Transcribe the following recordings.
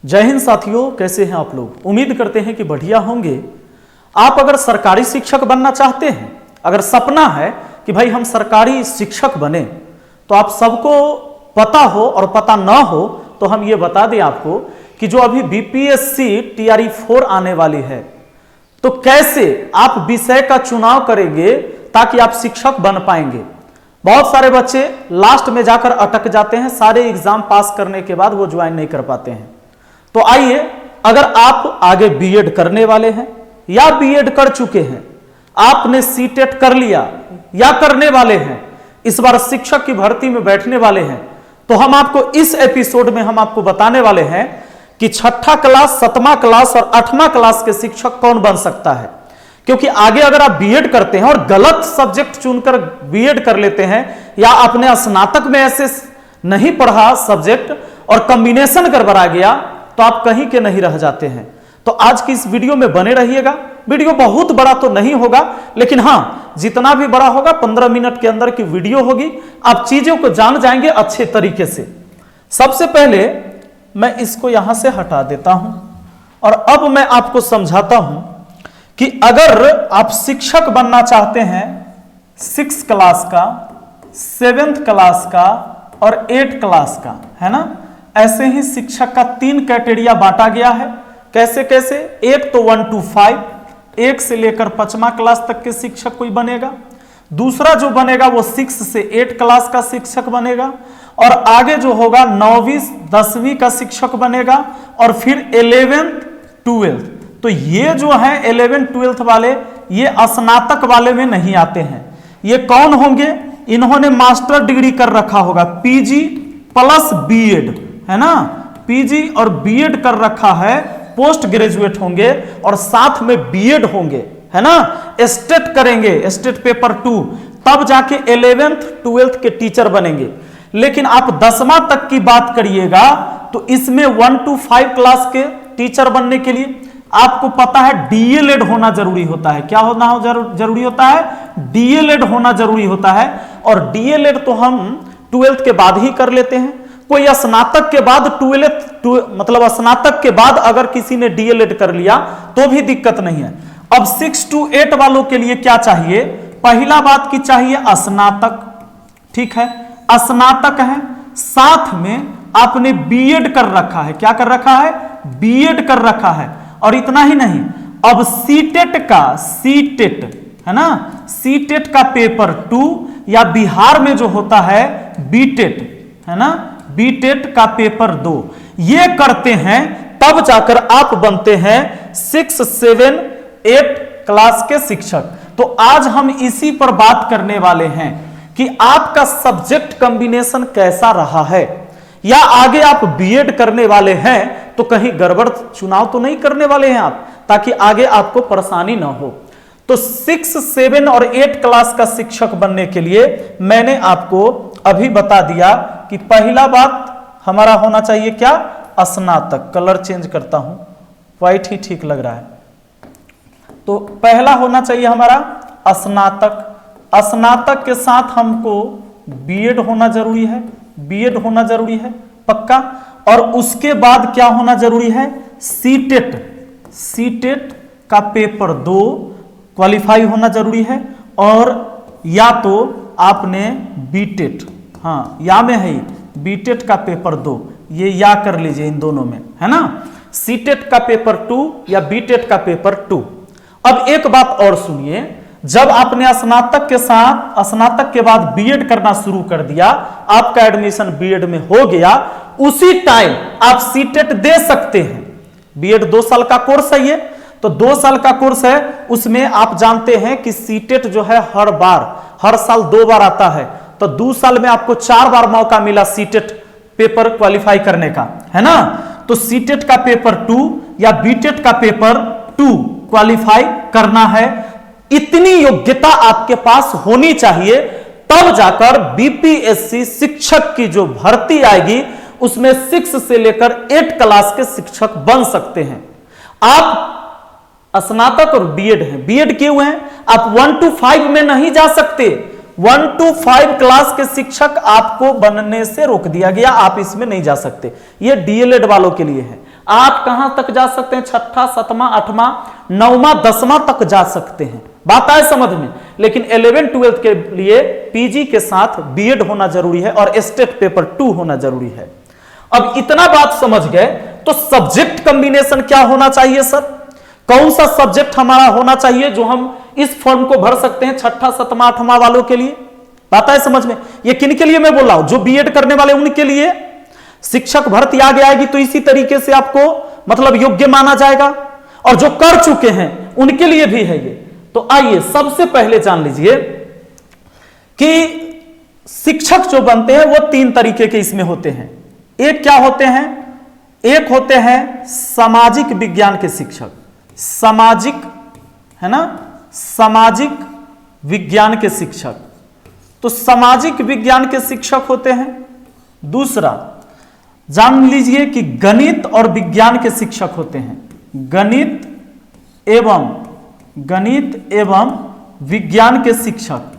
जय हिंद साथियों, कैसे हैं आप लोग। उम्मीद करते हैं कि बढ़िया होंगे। आप अगर सरकारी शिक्षक बनना चाहते हैं, अगर सपना है कि भाई हम सरकारी शिक्षक बने, तो आप सबको पता हो और पता ना हो तो हम ये बता दें आपको कि जो अभी बीपीएससी टीआरई 4 आने वाली है, तो कैसे आप विषय का चुनाव करेंगे ताकि आप शिक्षक बन पाएंगे। बहुत सारे बच्चे लास्ट में जाकर अटक जाते हैं, सारे एग्जाम पास करने के बाद वो ज्वाइन नहीं कर पाते हैं। तो आइए, अगर आप आगे बीएड करने वाले हैं या बीएड कर चुके हैं, आपने सीटेट कर लिया या करने वाले हैं, इस बार शिक्षक की भर्ती में बैठने वाले हैं, तो हम आपको इस एपिसोड में हम आपको बताने वाले हैं कि छठा क्लास, 7वां क्लास और 8वां क्लास के शिक्षक कौन बन सकता है। क्योंकि आगे अगर आप बीएड करते हैं और गलत सब्जेक्ट चुनकर बीएड कर लेते हैं, या आपने स्नातक में ऐसे नहीं पढ़ा सब्जेक्ट और कॉम्बिनेशन गड़बड़ा गया, तो आप कहीं के नहीं रह जाते हैं। तो आज की इस वीडियो में बने रहिएगा। वीडियो बहुत बड़ा तो नहीं होगा, लेकिन हाँ, जितना भी बड़ा होगा 15 मिनट के अंदर की वीडियो होगी। आप चीजों को जान जाएंगे अच्छे तरीके से। सबसे पहले मैं इसको यहां से हटा देता हूं और अब मैं आपको समझाता हूं कि अगर आप शिक्षक बनना चाहते हैं 6 क्लास का, 7th क्लास का और 8 क्लास का, है ना, ऐसे ही शिक्षक का 3 कैटेरिया बांटा गया है। कैसे कैसे? एक तो 1 to 5, 1 से लेकर 5वां क्लास तक के शिक्षक कोई बनेगा। दूसरा जो बनेगा वो 6 से 8 क्लास का शिक्षक बनेगा, और आगे जो होगा 9वीं 10वीं का शिक्षक बनेगा, और फिर 11th 12th। तो ये जो है 11th 12th वाले, ये स्नातक वाले में नहीं आते हैं। ये कौन होंगे? इन्होंने मास्टर डिग्री कर रखा होगा, पीजी प्लस बीएड, है ना, पीजी और बीएड कर रखा है, पोस्ट ग्रेजुएट होंगे और साथ में बीएड होंगे, है ना, स्टेट करेंगे, स्टेट पेपर 2, तब जाके 11th 12th के टीचर बनेंगे। लेकिन आप 10वां तक की बात करिएगा तो इसमें 1 to 5 क्लास के टीचर बनने के लिए आपको पता है डीएलएड होना जरूरी होता है। क्या होना जरूरी होता है? डीएलएड होना जरूरी होता है। और डीएलएड तो हम 12th के बाद ही कर लेते हैं। कोई स्नातक के बाद 12th मतलब स्नातक के बाद अगर किसी ने डीएलएड कर लिया तो भी दिक्कत नहीं है। अब 6 to 8 वालों के लिए क्या चाहिए? पहला बात की चाहिए स्नातक, ठीक है, स्नातक है, साथ में आपने बीएड कर रखा है। क्या कर रखा है? बीएड कर रखा है। और इतना ही नहीं, अब सीटेट का, सीटेट है ना, सीटेट का पेपर 2, या बिहार में जो होता है बीटेट, है ना, बीटेट का पेपर 2, ये करते हैं, तब जाकर आप बनते हैं 6, 7, 8 क्लास के शिक्षक। तो आज हम इसी पर बात करने वाले हैं कि आपका सब्जेक्ट कॉम्बिनेशन कैसा रहा है, या आगे आप बीएड करने वाले हैं तो कहीं गड़बड़ चुनाव तो नहीं करने वाले हैं आप, ताकि आगे आपको परेशानी ना हो। तो 6, 7 और 8 क्लास का शिक्षक बनने के लिए मैंने आपको अभी बता दिया कि पहला बात हमारा होना चाहिए क्या? स्नातक। कलर चेंज करता हूं, व्हाइट ही ठीक लग रहा है। तो पहला होना चाहिए हमारा स्नातक। स्नातक के साथ हमको बीएड होना जरूरी है, बीएड होना जरूरी है पक्का। और उसके बाद क्या होना जरूरी है? सीटेट, सीटेट का पेपर 2 क्वालिफाई होना जरूरी है। और या तो आपने बीटेट, हाँ या में है बीटेट का पेपर 2, ये या कर लीजिए इन दोनों में, है ना, सीटेट का पेपर 2 या बीटेट का पेपर 2। अब एक बात और सुनिए, जब आपने स्नातक के साथ, स्नातक के बाद बीएड करना शुरू कर दिया, आपका एडमिशन बीएड में हो गया, उसी टाइम आप सीटेट दे सकते हैं। बीएड 2 साल का कोर्स है, ये तो 2 साल का कोर्स है। उसमें आप जानते हैं कि सीटेट जो है हर साल 2 बार आता है, तो 2 साल में आपको 4 बार मौका मिला सीटेट पेपर क्वालिफाई करने का, है ना। तो सीटेट का पेपर 2 या बीटेट का पेपर 2 क्वालिफाई करना है। इतनी योग्यता आपके पास होनी चाहिए, तब जाकर बीपीएससी शिक्षक की जो भर्ती आएगी उसमें 6 से लेकर 8 क्लास के शिक्षक बन सकते हैं। आप स्नातक और बीएड हैं, बीएड किए हुए हैं, आप 1 to 5 में नहीं जा सकते। 1 to 5 क्लास के शिक्षक आपको बनने से रोक दिया गया, आप इसमें नहीं जा सकते। ये डीएलएड वालों के लिए है। आप कहां तक जा सकते हैं? छठा, सतमा, आठवां, नौवां, 10वां तक जा सकते हैं। बात आए समझ में? लेकिन 11 12 के लिए पीजी के साथ बीएड होना जरूरी है और स्टेट पेपर 2 होना जरूरी है। अब इतना बात समझ गए तो सब्जेक्ट कॉम्बिनेशन क्या होना चाहिए सर? कौन सा सब्जेक्ट हमारा होना चाहिए जो हम इस फॉर्म को भर सकते हैं छठा, सतमा, आठवां वालों के लिए? बात है समझ में? ये किन के लिए मैं बोल रहा हूं? जो बीएड करने वाले उनके लिए। शिक्षक भर्ती आगे आएगी तो इसी तरीके से आपको मतलब योग्य माना जाएगा, और जो कर चुके हैं उनके लिए भी है ये। तो आइए सबसे पहले जान लीजिए कि शिक्षक जो बनते हैं वो 3 तरीके के इसमें होते हैं। एक क्या होते हैं? एक होते हैं सामाजिक विज्ञान के शिक्षक, सामाजिक है ना, सामाजिक विज्ञान के शिक्षक। तो सामाजिक विज्ञान के शिक्षक होते हैं। दूसरा जान लीजिए कि गणित और विज्ञान के शिक्षक होते हैं, गणित एवं विज्ञान के शिक्षक।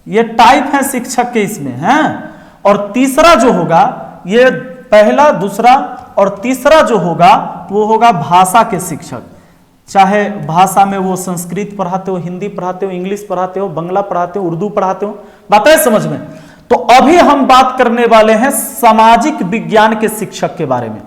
ये टाइप है शिक्षक के इसमें हैं। और तीसरा जो होगा, ये पहला, दूसरा और तीसरा जो होगा वो होगा भाषा के शिक्षक। चाहे भाषा में वो संस्कृत पढ़ाते हो, हिंदी पढ़ाते हो, इंग्लिश पढ़ाते हो, बांग्ला पढ़ाते हो, उर्दू पढ़ाते हो। बात है समझ में? तो अभी हम बात करने वाले हैं सामाजिक विज्ञान के शिक्षक के बारे में।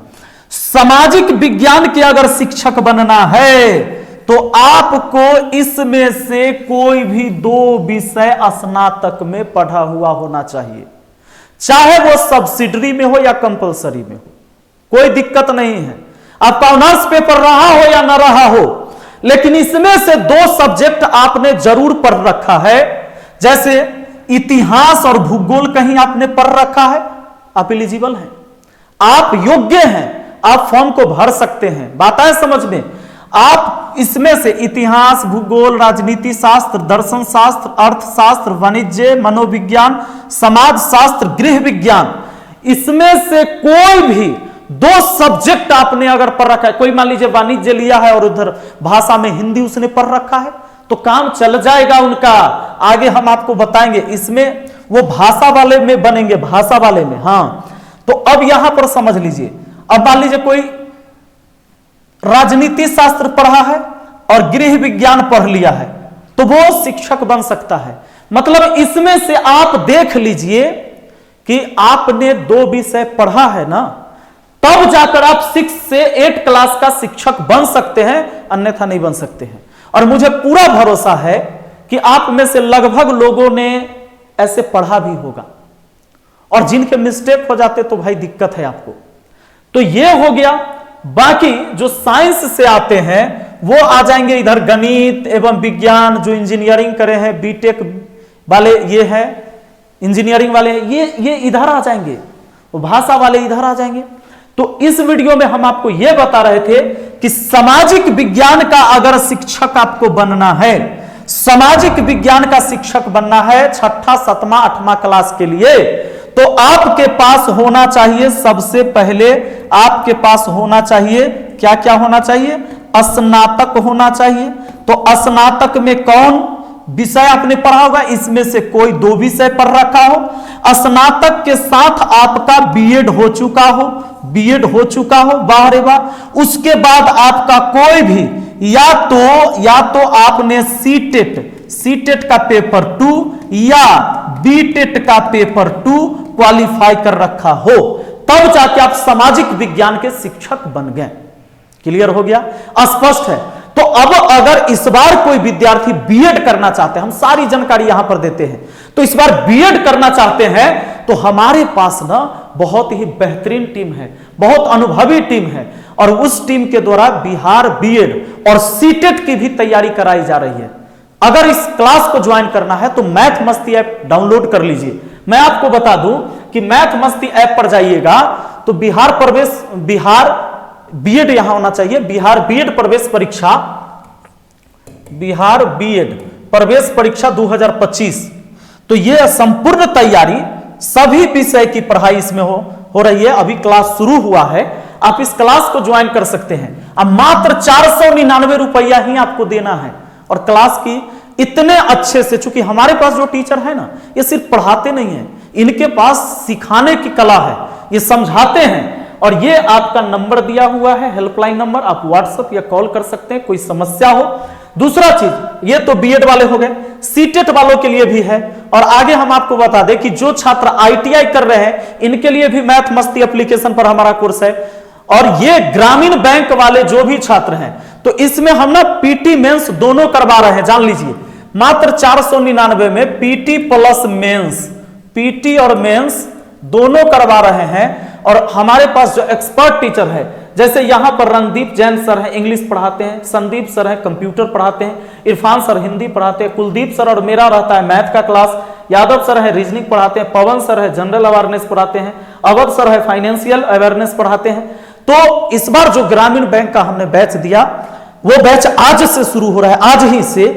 सामाजिक विज्ञान के अगर शिक्षक बनना है तो आपको इसमें से कोई भी 2 विषय स्नातक में पढ़ा हुआ होना चाहिए, चाहे वो सब्सिडरी में हो या कंपलसरी में हो, कोई दिक्कत नहीं है। आपका ऑनर्स पेपर रहा हो या ना रहा हो, लेकिन इसमें से 2 सब्जेक्ट आपने जरूर पढ़ रखा है। जैसे इतिहास और भूगोल कहीं आपने पढ़ रखा है, आप एलिजिबल हैं, आप योग्य हैं, आप फॉर्म को भर सकते हैं। बात है समझ में? आप इसमें से इतिहास, भूगोल, राजनीति शास्त्र, दर्शन शास्त्र, अर्थशास्त्र, वाणिज्य, मनोविज्ञान, समाज शास्त्र, गृह विज्ञान, इसमें से कोई भी 2 सब्जेक्ट आपने अगर पढ़ रखा है, कोई मान लीजिए वाणिज्य लिया है और उधर भाषा में हिंदी उसने पढ़ रखा है, तो काम चल जाएगा उनका। आगे हम आपको बताएंगे, इसमें वो भाषा वाले में बनेंगे, भाषा वाले में। हाँ, तो अब यहां पर समझ लीजिए, अब मान लीजिए कोई राजनीति शास्त्र पढ़ा है और गृह विज्ञान पढ़ लिया है, तो वो शिक्षक बन सकता है। मतलब इसमें से आप देख लीजिए कि आपने 2 विषय पढ़ा है ना, तब जाकर आप 6 से 8 क्लास का शिक्षक बन सकते हैं, अन्यथा नहीं बन सकते हैं। और मुझे पूरा भरोसा है कि आप में से लगभग लोगों ने ऐसे पढ़ा भी होगा, और जिनके मिस्टेक हो जाते तो भाई दिक्कत है आपको। तो ये हो गया। बाकी जो साइंस से आते हैं वो आ जाएंगे इधर, गणित एवं विज्ञान, जो इंजीनियरिंग करे हैं, बीटेक वाले ये है, इंजीनियरिंग वाले ये इधर आ जाएंगे, वो भाषा वाले इधर आ जाएंगे। तो इस वीडियो में हम आपको यह बता रहे थे कि सामाजिक विज्ञान का अगर शिक्षक आपको बनना है, सामाजिक विज्ञान का शिक्षक बनना है छठा, सतमा, 8वां क्लास के लिए, तो आपके पास होना चाहिए, सबसे पहले आपके पास होना चाहिए, क्या क्या होना चाहिए? स्नातक होना चाहिए। तो स्नातक में कौन विषय आपने पढ़ा होगा? इसमें से कोई 2 विषय पढ़ रखा हो। स्नातक के साथ आपका बीएड हो चुका हो, बीएड हो चुका हो, वाह रे वाह। उसके बाद आपका कोई भी या तो आपने सीटेट का पेपर 2 या बीटेट का पेपर 2 क्वालिफाई कर रखा हो, तब जाके आप सामाजिक विज्ञान के शिक्षक बन गए। क्लियर हो गया? स्पष्ट है? तो अब अगर इस बार कोई विद्यार्थी बीएड करना चाहते हैं, हम सारी जानकारी यहां पर देते हैं, तो इस बार बीएड करना चाहते हैं तो हमारे पास ना बहुत ही बेहतरीन टीम है, बहुत अनुभवी टीम है, और उस टीम के द्वारा बिहार बीएड और सीटेट की भी तैयारी कराई जा रही है। अगर इस क्लास को ज्वाइन करना है तो मैथ मस्ती ऐप डाउनलोड कर लीजिए। मैं आपको बता दूं कि मैथ मस्ती ऐप पर जाइएगा तो बिहार बीएड यहां होना चाहिए, बिहार बीएड प्रवेश परीक्षा, बिहार बीएड प्रवेश परीक्षा 2025। तो यह संपूर्ण तैयारी, सभी विषय की पढ़ाई इसमें हो रही है। अभी क्लास शुरू हुआ है, आप इस क्लास को ज्वाइन कर सकते हैं। अब मात्र 499 रुपया ही आपको देना है, और क्लास की इतने अच्छे से, चूंकि हमारे पास जो टीचर है ना, ये सिर्फ पढ़ाते नहीं है, इनके पास सिखाने की कला है, ये समझाते हैं और ये आपका नंबर दिया हुआ है, हेल्पलाइन नंबर, आप व्हाट्सएप या कॉल कर सकते हैं कोई समस्या हो। दूसरा चीज, ये तो बीएड वाले हो गए, सीटेट वालों के लिए भी है। और आगे हम आपको बता दें कि जो छात्र आईटीआई कर रहे हैं इनके लिए भी मैथ मस्ती एप्लीकेशन पर हमारा कोर्स है। और ये ग्रामीण बैंक वाले जो भी छात्र हैं, तो इसमें हम ना पीटी मेंस दोनों करवा रहे हैं, जान लीजिए। मात्र 499 में पीटी प्लस मेंस, पीटी और मेंस दोनों करवा रहे हैं। और हमारे पास जो एक्सपर्ट टीचर है, जैसे यहां पर रणदीप जैन सर हैं, इंग्लिश पढ़ाते हैं, संदीप सर हैं, कंप्यूटर पढ़ाते हैं, इरफान सर हिंदी पढ़ाते हैं, कुलदीप सर और मेरा रहता है मैथ का क्लास, यादव सर है रीजनिंग पढ़ाते हैं, पवन सर है जनरल अवेयरनेस पढ़ाते हैं, अवध सर है फाइनेंशियल अवेयरनेस पढ़ाते हैं। तो इस बार जो ग्रामीण बैंक का हमने बैच दिया, वो बैच आज से शुरू हो रहा है, आज ही से,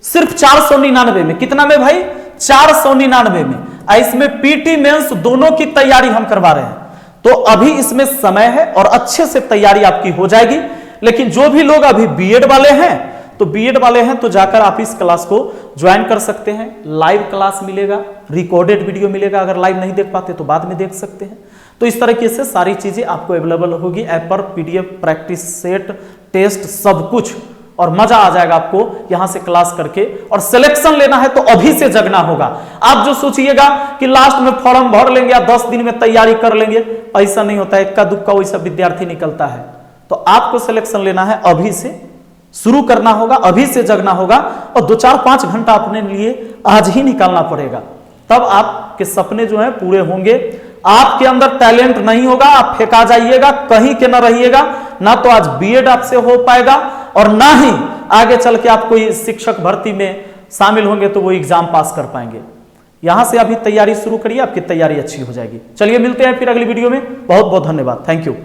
सिर्फ 499 में। कितना में भाई? 499 में। इसमें पीटी मेंस दोनों की तैयारी हम करवा रहे हैं, तो अभी इसमें समय है और अच्छे से तैयारी आपकी हो जाएगी। लेकिन जो भी लोग अभी बीएड वाले हैं, तो बीएड वाले हैं तो जाकर आप इस क्लास को ज्वाइन कर सकते हैं। लाइव क्लास मिलेगा, रिकॉर्डेड वीडियो मिलेगा, अगर लाइव नहीं देख पाते तो बाद में देख सकते हैं। तो इस तरीके से सारी चीजें आपको अवेलेबल होगी ऐप पर, पीडीएफ, प्रैक्टिस सेट, टेस्ट, सब कुछ। और मजा आ जाएगा आपको यहां से क्लास करके। और सिलेक्शन लेना है तो अभी से जगना होगा। आप जो सोचिएगा कि लास्ट में फॉर्म भर लेंगे या 10 दिन में तैयारी कर लेंगे, ऐसा नहीं होता है। इक्का दुक्का वैसा विद्यार्थी निकलता है। तो आपको सिलेक्शन लेना है, अभी से शुरू करना होगा, अभी से जगना होगा। और 2-4-5 घंटा अपने लिए आज ही निकालना पड़ेगा, तब आपके सपने जो है पूरे होंगे। आपके अंदर टैलेंट नहीं होगा, आप फेंका जाइएगा, कहीं के ना रहिएगा। ना तो आज बीएड आपसे हो पाएगा और ना ही आगे चल के आप कोई शिक्षक भर्ती में शामिल होंगे तो वो एग्जाम पास कर पाएंगे। यहां से अभी तैयारी शुरू करिए, आपकी तैयारी अच्छी हो जाएगी। चलिए मिलते हैं फिर अगली वीडियो में। बहुत बहुत धन्यवाद, थैंक यू।